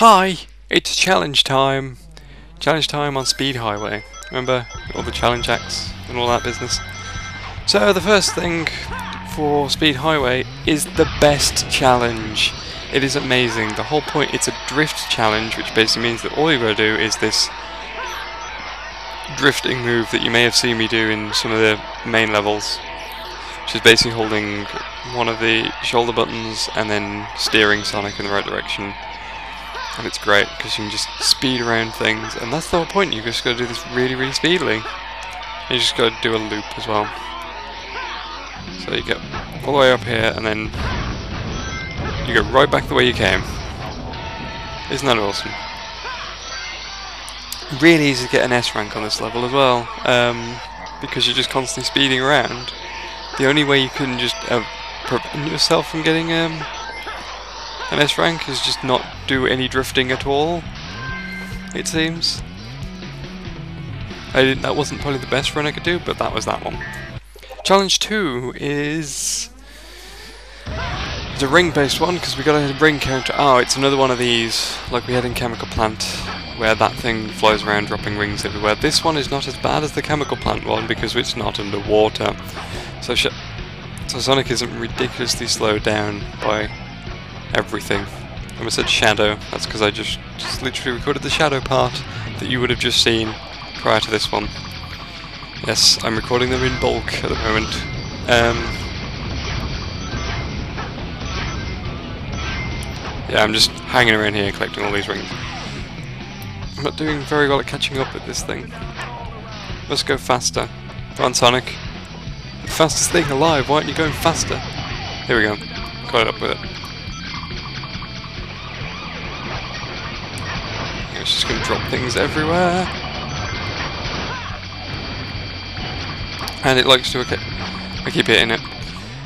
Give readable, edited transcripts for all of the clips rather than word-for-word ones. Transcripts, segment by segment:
Hi, it's challenge time. Challenge time on Speed Highway. Remember all the challenge acts and all that business? So the first thing for Speed Highway is the best challenge. It is amazing. The whole point, it's a drift challenge, which basically means that all you've got to do is this drifting move that you may have seen me do in some of the main levels, which is basically holding one of the shoulder buttons and then steering Sonic in the right direction. And it's great because you can just speed around things, and that's the whole point. You've just got to do this really, really speedily. You just got to do a loop as well. So you get all the way up here, and then you go right back the way you came. Isn't that awesome? Really easy to get an S rank on this level as well, because you're just constantly speeding around. The only way you can just prevent yourself from getting an S rank is just not do any drifting at all, it seems. That wasn't probably the best run I could do, but that was that one. Challenge 2 is the ring-based one, because we got a ring counter. Oh, it's another one of these, like we had in Chemical Plant, where that thing flies around dropping rings everywhere. This one is not as bad as the Chemical Plant one, because it's not underwater. So Sonic isn't ridiculously slowed down by everything. I almost said shadow. That's because I just literally recorded the shadow part that you would have just seen prior to this one. Yes, I'm recording them in bulk at the moment. Yeah, I'm just hanging around here collecting all these rings. I'm not doing very well at catching up with this thing. Let's go faster. Come on, Sonic. The fastest thing alive, why aren't you going faster? Here we go. Caught up with it. It's just going to drop things everywhere. And it likes to... I keep hitting it.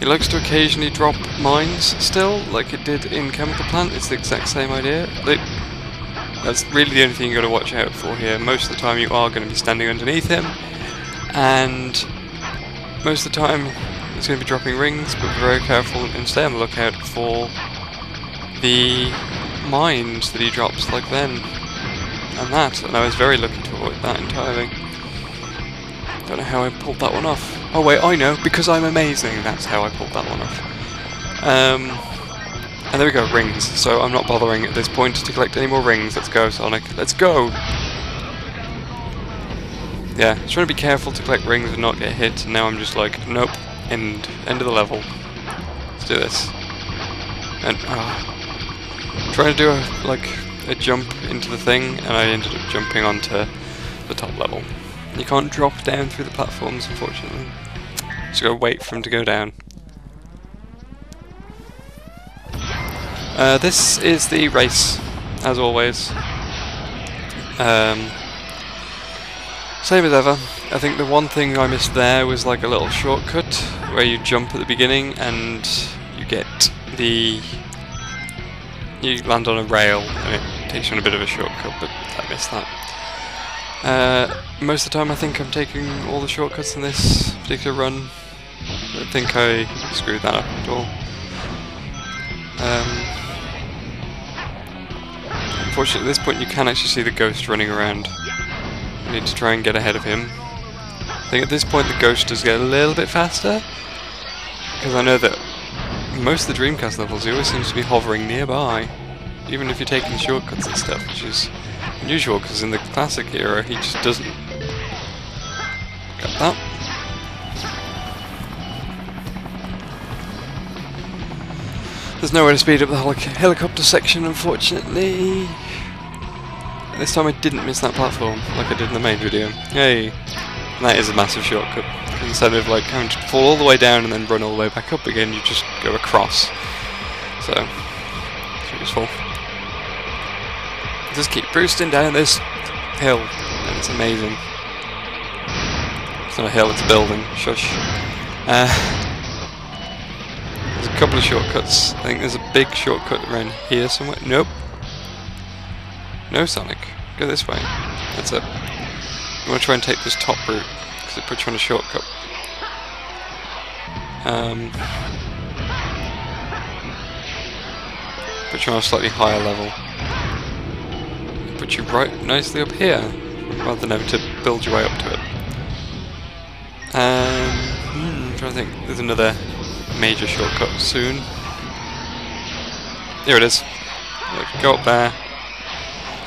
It likes to occasionally drop mines still, like it did in Chemical Plant. It's the exact same idea. That's really the only thing you've got to watch out for here. Most of the time you are going to be standing underneath him, and most of the time it's going to be dropping rings, but be very careful and stay on the lookout for the mines that he drops, like then. And I was very lucky to avoid that entirely. Don't know how I pulled that one off. Oh wait, I know, because I'm amazing, that's how I pulled that one off. And there we go, rings. So I'm not bothering at this point to collect any more rings. Let's go, Sonic. Let's go! Yeah, just trying to be careful to collect rings and not get hit, and now I'm just like, nope, end of the level. Let's do this. And, trying to do a jump into the thing, and I ended up jumping onto the top level. You can't drop down through the platforms, unfortunately. Just gotta wait for him to go down. This is the race, as always. Same as ever. I think the one thing I missed there was like a little shortcut where you jump at the beginning and you land on a rail and it takes you on a bit of a shortcut, but I missed that. Most of the time I think I'm taking all the shortcuts in this particular run. I don't think I screwed that up at all. Unfortunately at this point you can actually see the ghost running around. I need to try and get ahead of him. I think at this point the ghost does get a little bit faster, because I know that most of the Dreamcast levels he always seems to be hovering nearby, even if you're taking shortcuts and stuff, which is unusual because in the classic era he just doesn't. Got that. There's nowhere to speed up the helicopter section, unfortunately. This time I didn't miss that platform like I did in the main video. Yay! And that is a massive shortcut. Instead of like having to fall all the way down and then run all the way back up again, you just go across. So, it's useful. Just keep boosting down this hill, and it's amazing. It's not a hill, it's a building. Shush. There's a couple of shortcuts. I think there's a big shortcut around here somewhere. Nope. No, Sonic. Go this way. That's it. You want to try and take this top route, because it puts you on a shortcut. Puts you on a slightly higher level. put you right nicely up here, rather than having to build your way up to it. I'm trying to think, there's another major shortcut soon. Here it is. Go up there.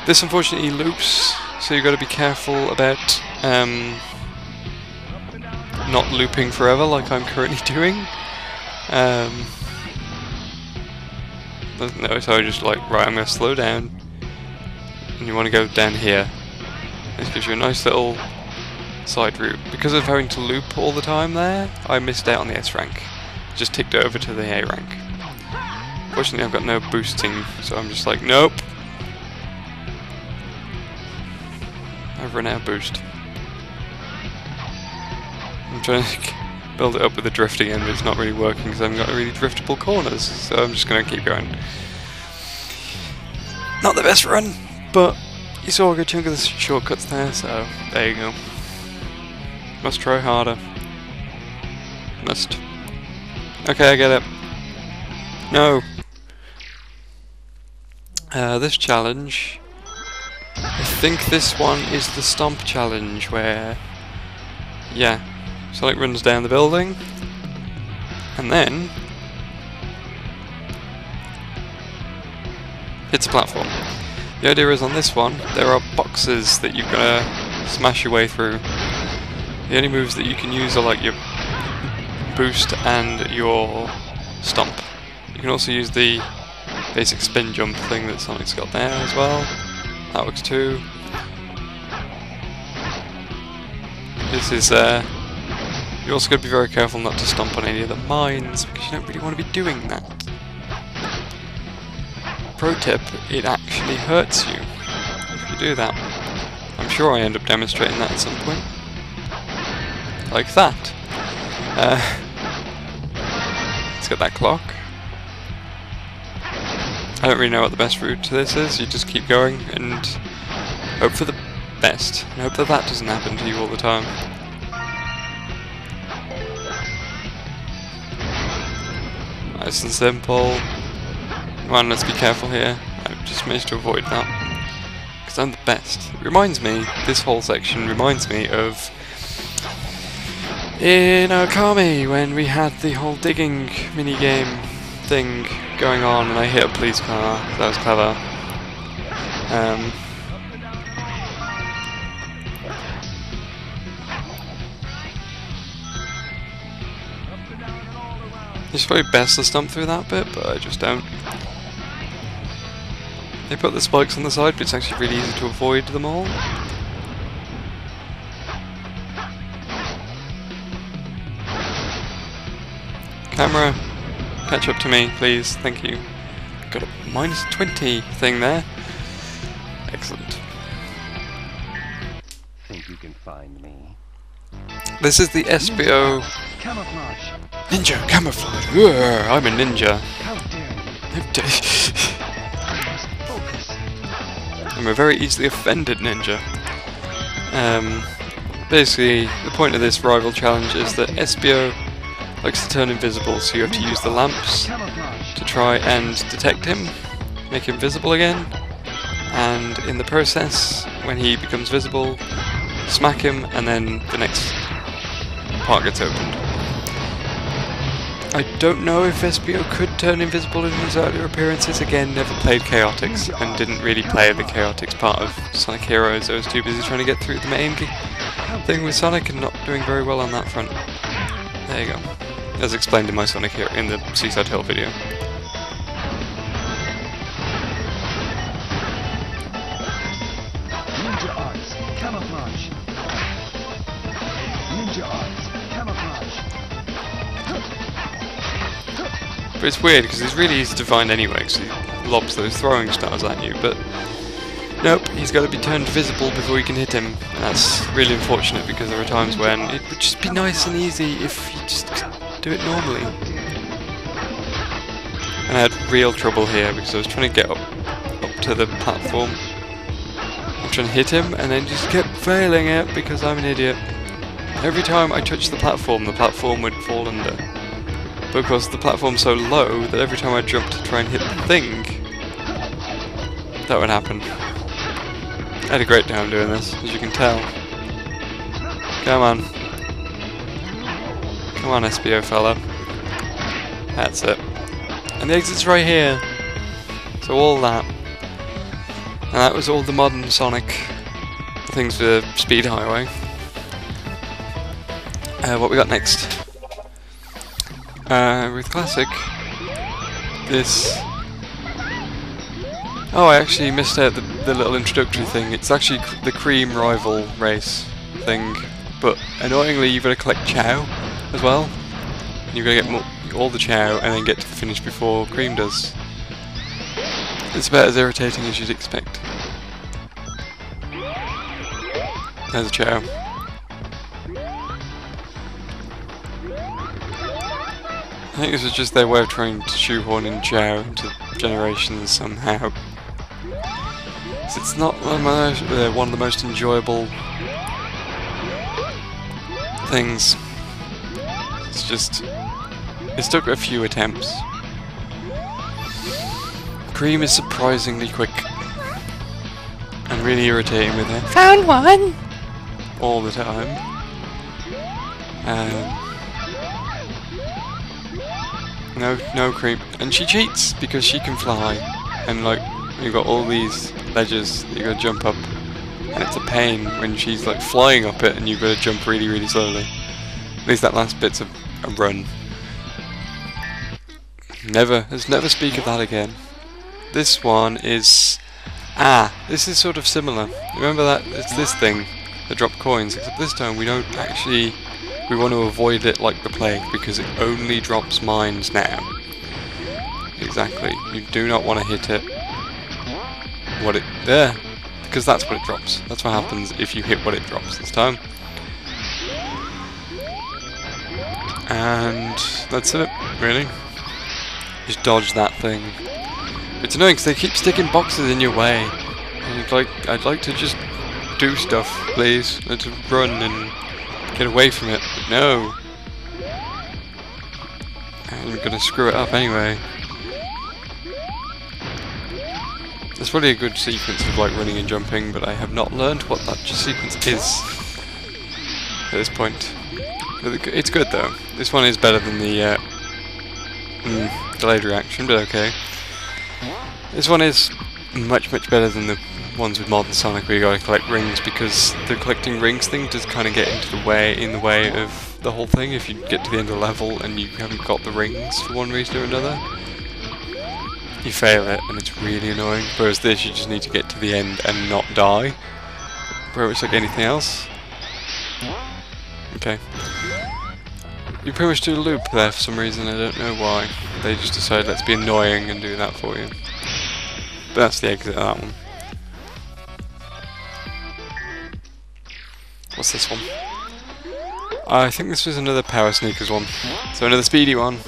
This unfortunately loops, so you've got to be careful about not looping forever like I'm currently doing. No, so I just like, right, I'm going to slow down, and you want to go down here. This gives you a nice little side route. Because of having to loop all the time there, I missed out on the S rank. Just ticked it over to the A rank. Fortunately I've got no boosting, so I'm just like, nope. I've run out of boost. I'm trying to build it up with the drift again, but it's not really working because I haven't got really driftable corners, so I'm just going to keep going. Not the best run, but you saw a good chunk of the shortcuts there, so there you go. Must try harder. Must. Okay, I get it. No! This challenge... I think this one is the Stomp challenge, where... yeah, Sonic runs down the building, and then... hits a platform. The idea is on this one, there are boxes that you've got to smash your way through. The only moves that you can use are like your boost and your stomp. You can also use the basic spin jump thing that Sonic's got there as well. That works too. This is you also got to be very careful not to stomp on any of the mines because you don't really want to be doing that. Pro tip, it actually hurts you if you do that. I'm sure I end up demonstrating that at some point. Like that. Let's get that clock. I don't really know what the best route to this is. You just keep going and hope for the best. And hope that that doesn't happen to you all the time. Nice and simple. Come on, let's be careful here. I've just managed to avoid that. Because I'm the best. It reminds me, this whole section reminds me of in Okami when we had the whole digging minigame thing going on and I hit a police car. That was clever. It's probably best to stomp through that bit, but I just don't. They put the spikes on the side, but it's actually really easy to avoid them all. Camera, catch up to me, please. Thank you. Got a -20 thing there. Excellent. Think you can find me? This is the SBO Camouflage. Ninja Camouflage. Ugh, I'm a ninja. How dare you? Focus. I'm a very easily offended ninja. Basically, the point of this rival challenge is that SBO likes to turn invisible, so you have to use the lamps to try and detect him, make him visible again, and in the process, when he becomes visible, smack him, and then the next part gets opened. I don't know if SBO could turn invisible in his earlier appearances. Again, never played Chaotix and didn't really play the Chaotix part of Sonic Heroes. I was too busy trying to get through the main thing with Sonic and not doing very well on that front. There you go. As explained in my Sonic Hero in the Seaside Hill video. Ninja arts. Camouflage. Ninja arts. Camouflage. But it's weird because it's really easy to find anyway because he lobs those throwing stars at you, but nope, he's got to be turned visible before you can hit him, and that's really unfortunate because there are times when it would just be nice and easy if you just do it normally. And I had real trouble here because I was trying to get up to the platform. I'm trying to hit him and then just kept failing it because I'm an idiot. Every time I touched the platform would fall under. Because the platform's so low that every time I jumped to try and hit the thing, that would happen. I had a great time doing this, as you can tell. Come on. Come on, SBO fella. That's it. And the exit's right here. So all that. And that was all the modern Sonic things for Speed Highway. What we got next? With Classic, this... Oh, I actually missed out the little introductory thing. It's actually the Cream Rival race thing, but annoyingly you've got to collect Chao as well. You've got to get all the Chao and then get to the finish before Cream does. It's about as irritating as you'd expect. There's a Chao. I think this is just their way of trying to shoehorn in Chao into Generations somehow. So it's not one of the most enjoyable things. It's just... It's took a few attempts. Cream is surprisingly quick. And really irritating with it. Found one! All the time. No Cream. And she cheats because she can fly. And like, you've got all these ledges that you gotta jump up. And it's a pain when she's like flying up it and you've got to jump really, really slowly. At least that last bit's a run. Let's never speak of that again. This one is... this is sort of similar. Remember that? It's this thing that dropped coins, except this time we don't actually... We want to avoid it like the plague, because it only drops mines now. Exactly. You do not want to hit it... There! Because that's what it drops. That's what happens if you hit what it drops this time. And that's it, really. Just dodge that thing. It's annoying because they keep sticking boxes in your way. And I'd like to just do stuff, please. I'd to run and get away from it. But no. I'm gonna screw it up anyway. It's probably a good sequence of like running and jumping, but I have not learned what that sequence is at this point. It's good though. This one is better than the delayed reaction, but okay. This one is much better than the ones with Modern Sonic where you gotta collect rings, because the collecting rings thing does kind of get in the way of the whole thing. If you get to the end of the level and you haven't got the rings for one reason or another, you fail it and it's really annoying. Whereas this, you just need to get to the end and not die. Where it's like anything else. Okay. You pretty much do a loop there for some reason, I don't know why. They just decided let's be annoying and do that for you. But that's the exit of that one. What's this one? I think this was another Power Sneakers one. So another speedy one.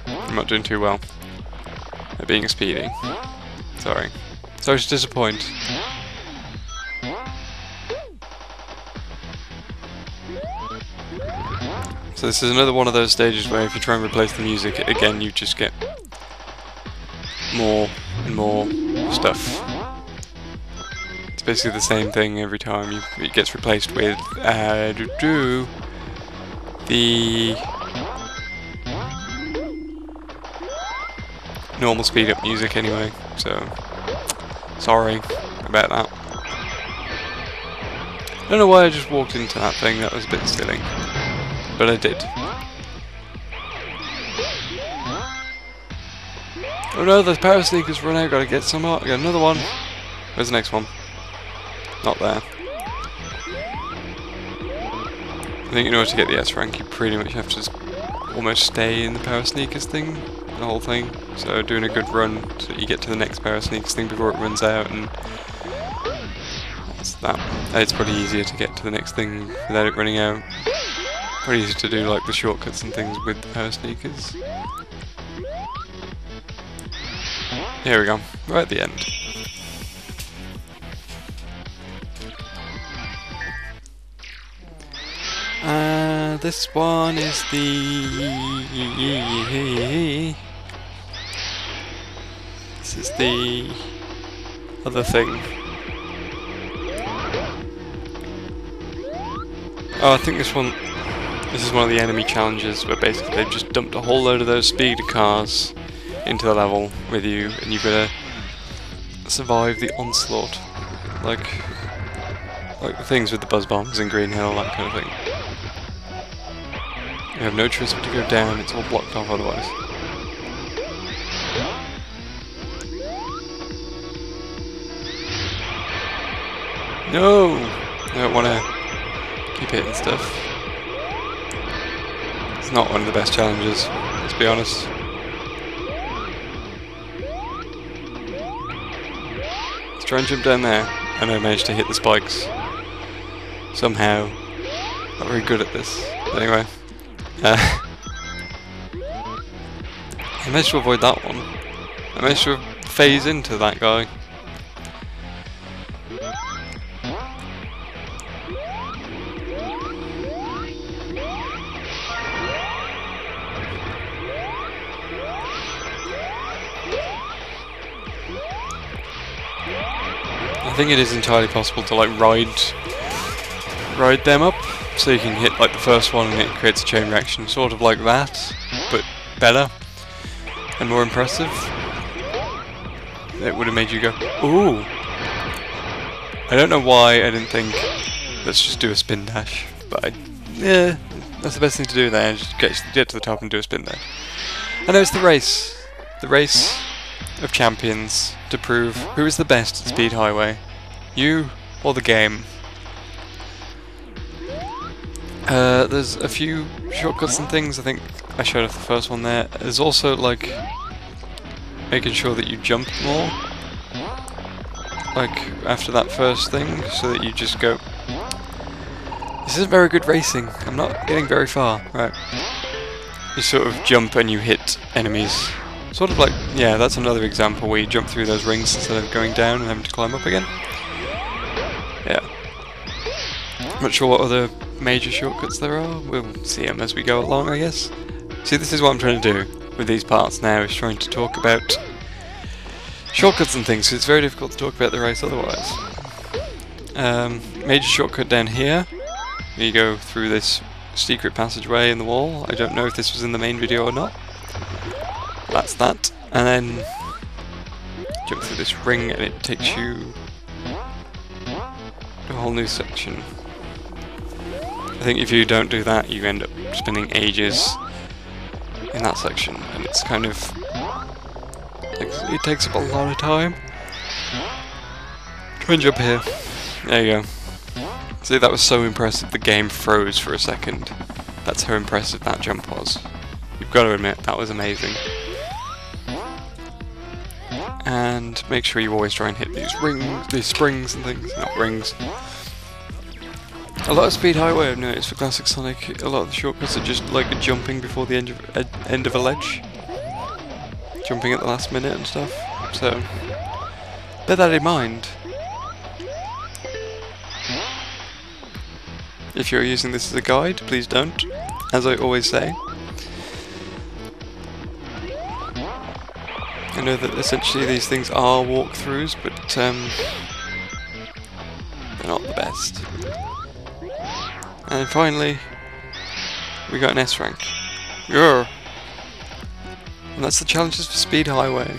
I'm not doing too well at being speedy. Sorry. Sorry to disappoint. So this is another one of those stages where if you try and replace the music, again you just get more and more stuff. It's basically the same thing every time. It gets replaced with the normal speed up music anyway, so sorry about that. I don't know why I just walked into that thing, that was a bit silly. But I did. Oh no, the Power Sneakers run out, gotta get some more. I got another one. Where's the next one? Not there. I think in order to get the S rank you pretty much have to just almost stay in the Power Sneakers thing, the whole thing. So doing a good run so that you get to the next Power Sneakers thing before it runs out, and that's that. It's probably easier to get to the next thing without it running out. Pretty easy to do like the shortcuts and things with the Power Sneakers. Here we go, right at the end. This one is the this is the other thing. Oh, I think this is one of the enemy challenges where basically they've just dumped a whole load of those speed cars into the level with you, and you've got to survive the onslaught, like the things with the buzz bombs in Green Hill, that kind of thing. You have no choice but to go down; it's all blocked off otherwise. No, I don't want to keep hitting stuff. It's not one of the best challenges, let's be honest. Let's try and jump down there, and I managed to hit the spikes. Somehow. Not very good at this. But anyway. I managed to avoid that one. I managed to phase into that guy. I think it is entirely possible to like ride them up, so you can hit like the first one and it creates a chain reaction, sort of like that, but better and more impressive. It would have made you go, ooh! I don't know why I didn't think, let's just do a spin dash, but yeah, that's the best thing to do there, just get to the top and do a spin dash. And there's the race of champions to prove who is the best at Speed Highway, you or the game. There's a few shortcuts and things. I think I showed off the first one there. There's also like making sure that you jump more, like after that first thing, so that you just go. This isn't very good racing. I'm not getting very far. Right. You sort of jump and you hit enemies. Sort of like, yeah, that's another example where you jump through those rings instead of going down and having to climb up again. Yeah. I'm not sure what other major shortcuts there are. We'll see them as we go along, I guess. See, this is what I'm trying to do with these parts now, is trying to talk about shortcuts and things, because it's very difficult to talk about the race otherwise. Major shortcut down here. You go through this secret passageway in the wall. I don't know if this was in the main video or not. That's that. And then jump through this ring and it takes you to a whole new section. I think if you don't do that, you end up spending ages in that section, and it's kind of, it takes up a lot of time. Try and jump here. There you go. See, that was so impressive, the game froze for a second. That's how impressive that jump was. You've got to admit, that was amazing. And make sure you always try and hit these rings, these springs and things, not rings. A lot of Speed Highway I've noticed for Classic Sonic, a lot of the shortcuts are just like jumping before the end of a ledge. Jumping at the last minute and stuff, so bear that in mind. If you're using this as a guide, please don't, as I always say. I know that essentially these things are walkthroughs, but they're not the best. And finally, we got an S rank. Yeah. And that's the challenges for Speed Highway.